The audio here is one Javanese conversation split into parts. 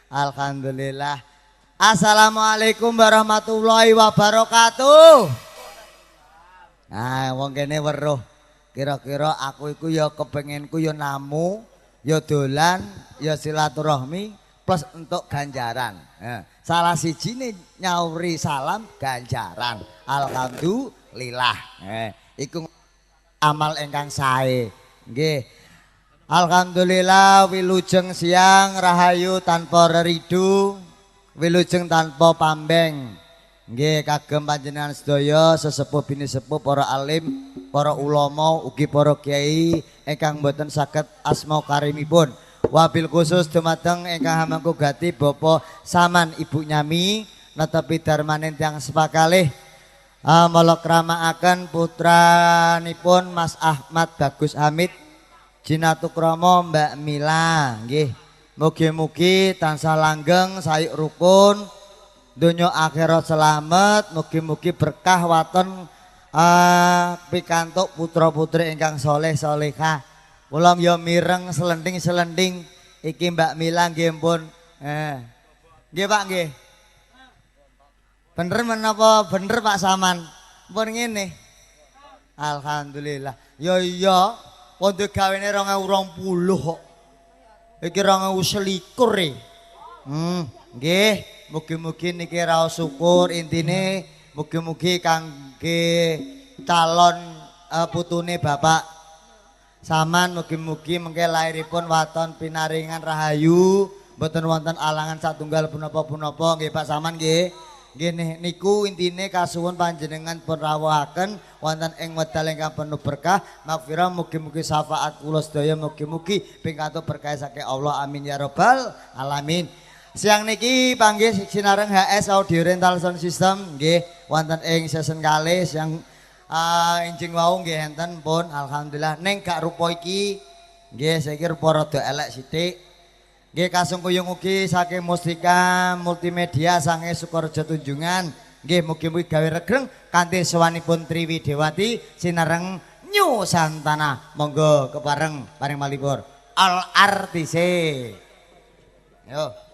Alhamdulillah. Assalamualaikum warahmatullahi wabarakatuh. Nah, wong kene weruh. Kira-kira aku iku ya kepengenku ya namu, ya dolan, ya silaturahmi plus untuk ganjaran. Salah sijine nyauri salam ganjaran. Alhamdulillah. Iku amal ingkang sae. Nggih. Alhamdulillah wilujeng siang rahayu tanpa reridu, wilujeng tanpa pambeng. Nggih kagem panjenengan sedaya sesepuh bini sepuh para alim, para ulama ugi para kiai ingkang boten saged asma karimipun. Wabil khusus dumateng ingkang hamangku gati Bapak Saman Ibu Nyami netepi darmaning tiyang sepakalih malakramaaken putranipun Mas Ahmad Bagus Hamid Jinatukrama Mbak Mila. Nggih mugi-mugi tansah langgeng sayuk rukun dunya akhirat selamat, mugi-mugi berkah waton pikantuk putra-putri ingkang soleh solehah. Kula ya mireng selending-selending iki Mbak Mila nggih pun. Nggih Pak nggih. Bener menapa bener Pak Saman? Pun ngene. Alhamdulillah. Ya iya, pondhe gawene 2020 kok. Iki 2021 e. Nggih. Mugi-mugi niki raos syukur intine mugi-mugi kangge calon putune Bapak Saman mugi-mugi mengke lairipun waton pinaringan rahayu mboten wonten alangan satunggal punapa-punapa nggih Pak Saman nggih. Nggih niku intine kasuwun panjenengan pun rawuhaken wonten ing wedal ingkang penuh berkah magfirah mugi-mugi syafaat kula sedaya mugi-mugi pikantuk berkah saking Allah amin ya rabbal alamin. Siang niki panggih sinareng HS Audio Rental Sound System nggih wonten ing season kalih siang enjing wau nggih enten pun alhamdulillah ning gak rupa iki nggih saiki rupa rada elek sithik nggih kasungkuyung ugi saking mustika multimedia sange Sukorejo Tunjungan nggih mugi-mugi gawe regreng kanthi sowanipun Triwi Dewati sinareng New Santana monggo kepareng paring malipur Al Artise yo.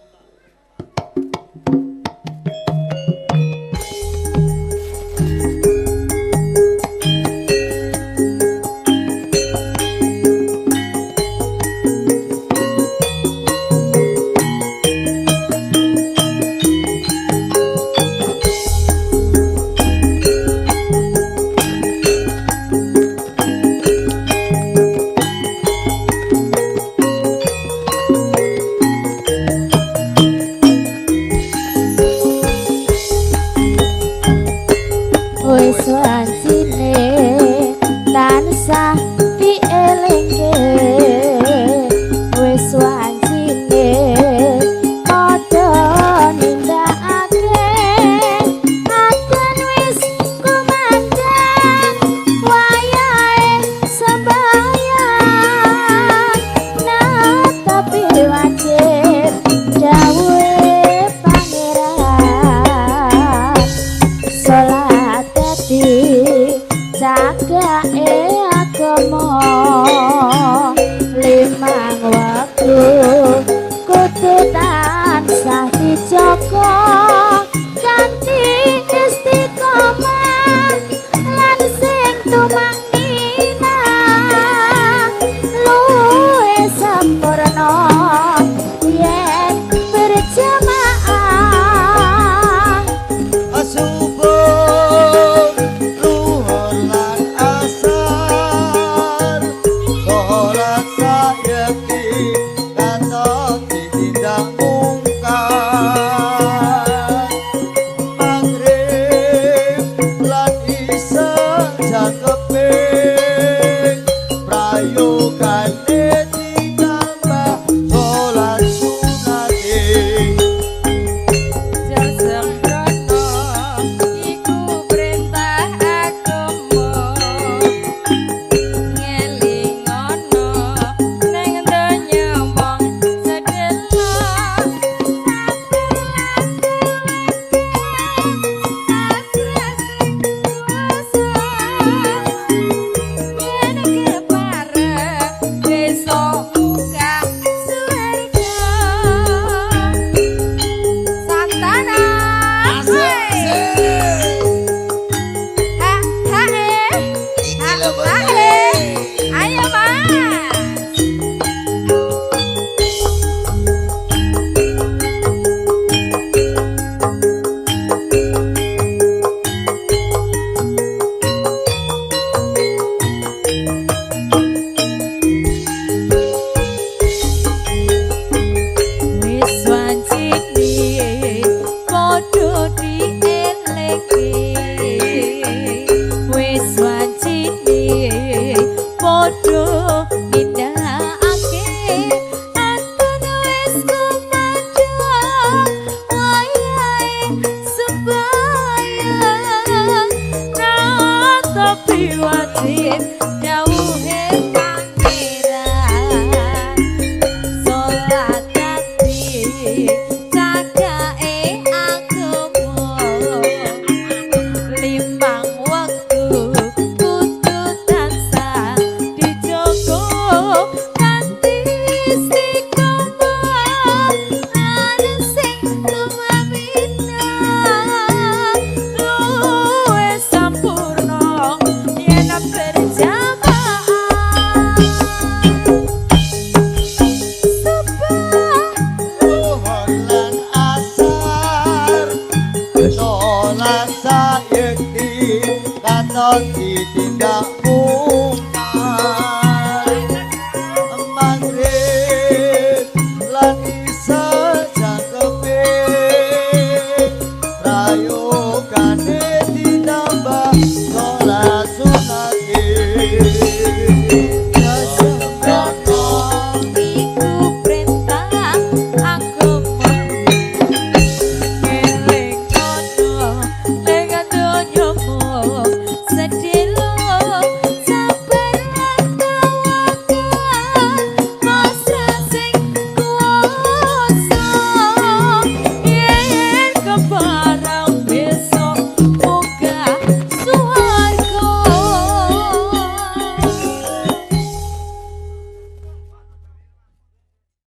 Tidak mungkar ditindak mungkar Maghrib lan isa jangkepe prayogane ditambah sholat sunate Sembrono iku perintah agama eling kono ning donyamu sedih